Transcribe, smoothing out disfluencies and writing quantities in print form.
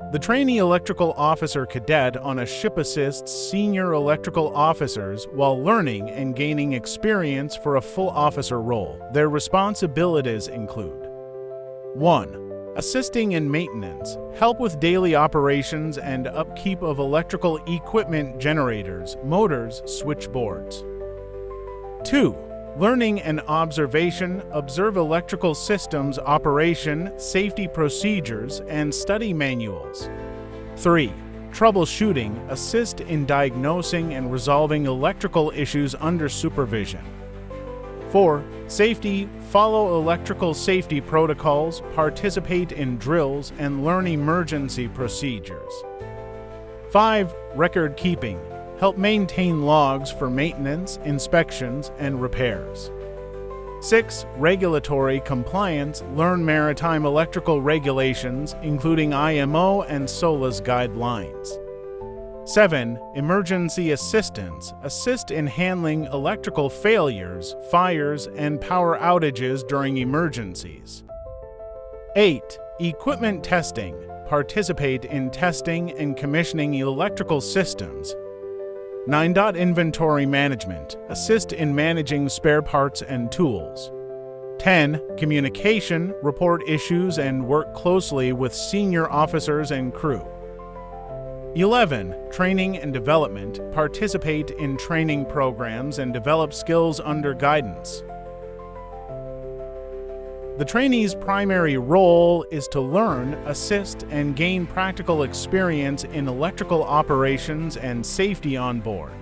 The Trainee Electrical Officer Cadet on a ship assists senior electrical officers while learning and gaining experience for a full officer role. Their responsibilities include 1. Assisting in maintenance, help with daily operations and upkeep of electrical equipment, generators, motors, switchboards. 2. Learning and observation, observe electrical systems operation, safety procedures, and study manuals. 3. Troubleshooting, assist in diagnosing and resolving electrical issues under supervision. 4. Safety, follow electrical safety protocols, participate in drills, and learn emergency procedures. 5. Record keeping, help maintain logs for maintenance, inspections, and repairs. 6. Regulatory compliance, learn maritime electrical regulations, including IMO and SOLAS guidelines. 7. Emergency assistance, assist in handling electrical failures, fires, and power outages during emergencies. 8. Equipment testing, participate in testing and commissioning electrical systems. 9. Inventory management, assist in managing spare parts and tools. 10. Communication, report issues and work closely with senior officers and crew. 11. Training and development, participate in training programs and develop skills under guidance. The trainee's primary role is to learn, assist, and gain practical experience in electrical operations and safety on board.